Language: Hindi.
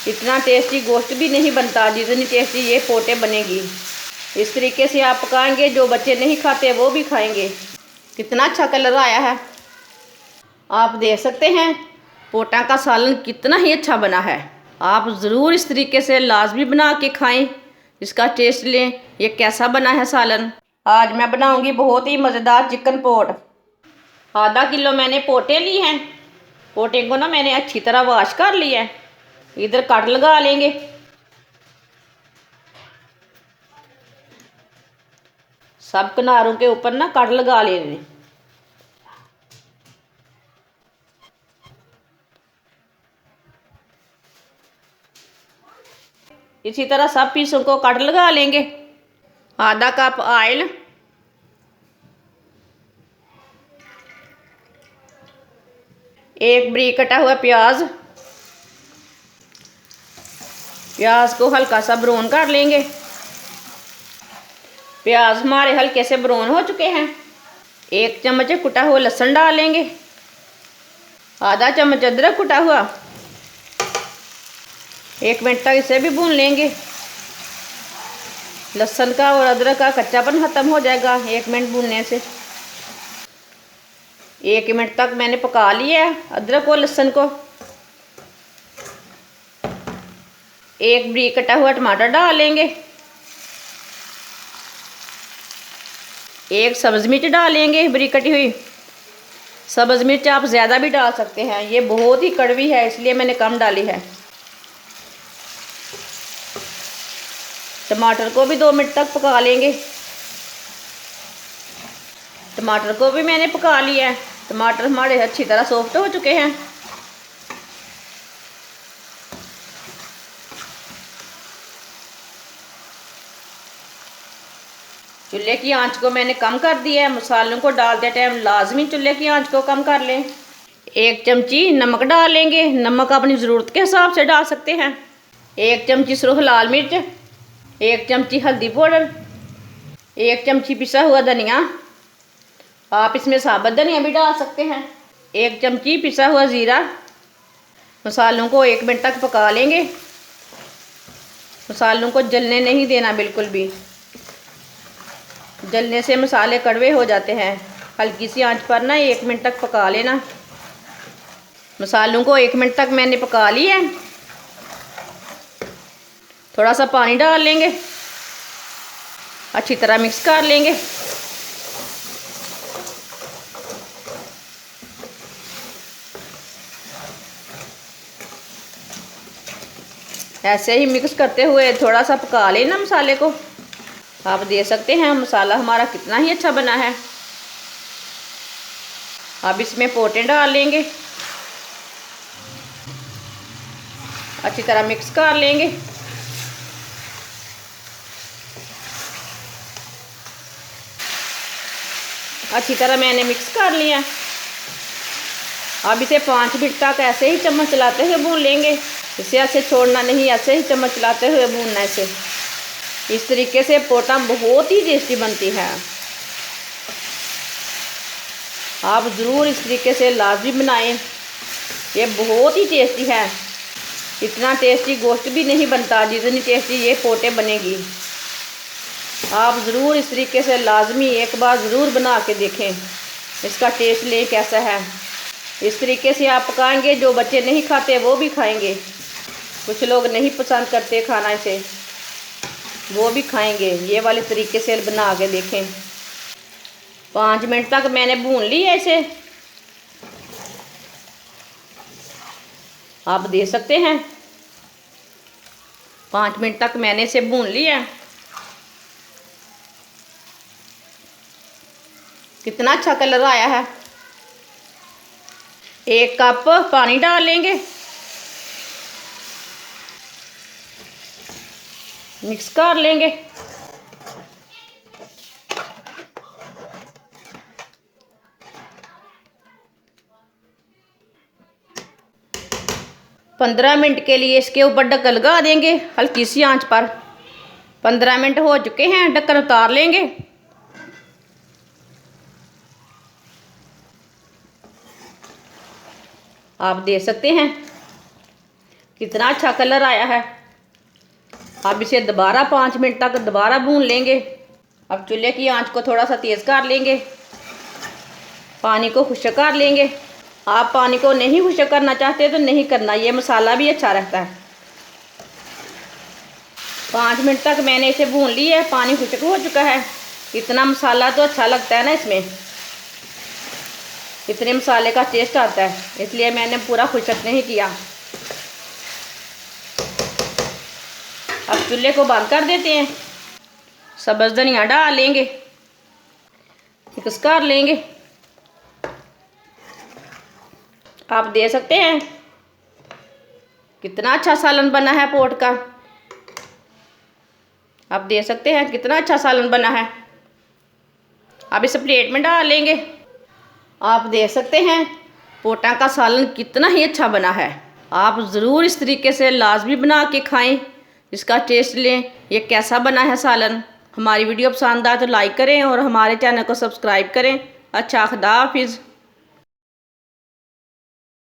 इतना टेस्टी गोश्त भी नहीं बनता जितनी टेस्टी ये पोटे बनेगी। इस तरीके से आप पकाएंगे, जो बच्चे नहीं खाते वो भी खाएंगे। कितना अच्छा कलर आया है, आप देख सकते हैं। पोटा का सालन कितना ही अच्छा बना है। आप ज़रूर इस तरीके से लाजमी बना के खाएं, इसका टेस्ट लें ये कैसा बना है सालन। आज मैं बनाऊंगी बहुत ही मज़ेदार चिकन पोट। आधा किलो मैंने पोटे लिए हैं। पोटे को ना मैंने अच्छी तरह वॉश कर लिया है। इधर कट लगा लेंगे। सब किनारों के ऊपर ना कट लगा लेने। इसी तरह सब पीसों को कट लगा लेंगे। आधा कप ऑयल, एक बारीक कटा हुआ प्याज। प्याज को हल्का सा ब्राउन कर लेंगे। प्याज हमारे हल्के से ब्राउन हो चुके हैं। एक चम्मच कुटा हुआ लहसुन डालेंगे। आधा चम्मच अदरक कुटा हुआ। 1 मिनट तक इसे भी भून लेंगे। लहसुन का और अदरक का कच्चापन ख़त्म हो जाएगा 1 मिनट भूनने से। 1 मिनट तक मैंने पका लिया है अदरक और लहसुन को। एक बारीक कटा हुआ टमाटर डालेंगे। एक सब्ज़ मिर्च डालेंगे बारीक कटी हुई। सब्ज़ मिर्च आप ज़्यादा भी डाल सकते हैं, ये बहुत ही कड़वी है इसलिए मैंने कम डाली है। टमाटर को भी 2 मिनट तक पका लेंगे। टमाटर को भी मैंने पका लिया है। टमाटर हमारे अच्छी तरह सॉफ्ट हो चुके हैं। चूल्हे की आंच को मैंने कम कर दिया है। मसालों को डालते टाइम लाजमी चूल्हे की आंच को कम कर लें। 1 चमची नमक डालेंगे। नमक अपनी ज़रूरत के हिसाब से डाल सकते हैं। 1 चमची सुरख लाल मिर्च, 1 चमची हल्दी पाउडर, 1 चमची पिसा हुआ धनिया। आप इसमें साबुत धनिया भी डाल सकते हैं। 1 चमची पिसा हुआ ज़ीरा। मसालों को 1 मिनट तक पका लेंगे। मसालों को जलने नहीं देना बिल्कुल भी, जलने से मसाले कड़वे हो जाते हैं। हल्की सी आंच पर ना 1 मिनट तक पका लेना। मसालों को 1 मिनट तक मैंने पका लिया है। थोड़ा सा पानी डाल लेंगे, अच्छी तरह मिक्स कर लेंगे। ऐसे ही मिक्स करते हुए थोड़ा सा पका लेना मसाले को। आप देख सकते हैं मसाला हमारा कितना ही अच्छा बना है। अब इसमें पोटे डाल लेंगे, अच्छी तरह मिक्स कर लेंगे। अच्छी तरह मैंने मिक्स कर लिया। अब इसे 5 मिनट तक ऐसे ही चम्मच चलाते हुए भून लेंगे। इसे ऐसे छोड़ना नहीं, ऐसे ही चम्मच चलाते हुए भूनना इसे। इस तरीके से पोटा बहुत ही टेस्टी बनती है। आप ज़रूर इस तरीके से लाजमी बनाएं, ये बहुत ही टेस्टी है। इतना टेस्टी गोश्त भी नहीं बनता जितनी टेस्टी ये पोटे बनेगी। आप ज़रूर इस तरीके से लाजमी एक बार ज़रूर बना के देखें, इसका टेस्ट लें कैसा है। इस तरीके से आप पकाएंगे, जो बच्चे नहीं खाते वो भी खाएंगे। कुछ लोग नहीं पसंद करते खाना इसे, वो भी खाएंगे। ये वाले तरीके से बना के देखें। 5 मिनट तक मैंने भून लिया इसे। आप देख सकते हैं 5 मिनट तक मैंने इसे भून लिया। कितना अच्छा कलर आया है। 1 कप पानी डाल लेंगे, मिक्स कर लेंगे। पंद्रह मिनट के लिए इसके ऊपर ढक्कन लगा देंगे हल्की सी आंच पर। 15 मिनट हो चुके हैं, ढक्कन उतार लेंगे। आप देख सकते हैं कितना अच्छा कलर आया है। अब इसे दोबारा 5 मिनट तक दोबारा भून लेंगे। अब चूल्हे की आंच को थोड़ा सा तेज़ कर लेंगे, पानी को खुश्क कर लेंगे। आप पानी को नहीं खुश्क करना चाहते तो नहीं करना, ये मसाला भी अच्छा रहता है। 5 मिनट तक मैंने इसे भून लिया है, पानी खुश्क हो चुका है। इतना मसाला तो अच्छा लगता है ना, इसमें इतने मसाले का टेस्ट आता है, इसलिए मैंने पूरा खुश्क नहीं किया। अब चूल्हे को बंद कर देते हैं। सब्ज़ धनिया डाल लेंगे, मिक्स कर लेंगे। आप दे सकते हैं कितना अच्छा सालन बना है पोट का। आप दे सकते हैं कितना अच्छा सालन बना है। अब इसे प्लेट में डाल लेंगे। आप देख सकते हैं पोटा का सालन कितना ही अच्छा बना है। आप ज़रूर इस तरीके से लाजमी बना के खाएं, इसका टेस्ट लें ये कैसा बना है सालन। हमारी वीडियो पसंद आए तो लाइक करें और हमारे चैनल को सब्सक्राइब करें। अच्छा, खुदा हाफिज़।